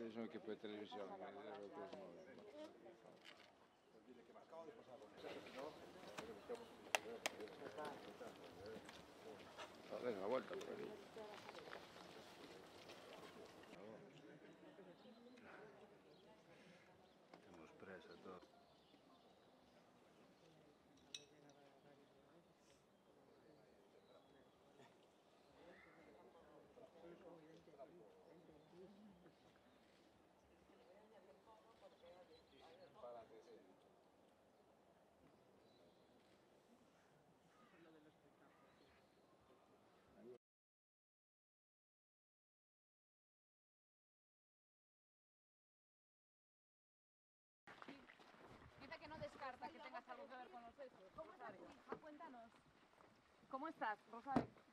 es un equipo de televisión. Venga, vuelta por aquí. Tenemos presa todo. Dice que no descarta que tengas algo que ver con los hechos. ¿Cómo estás, hija? Cuéntanos. ¿Cómo estás, Rosario?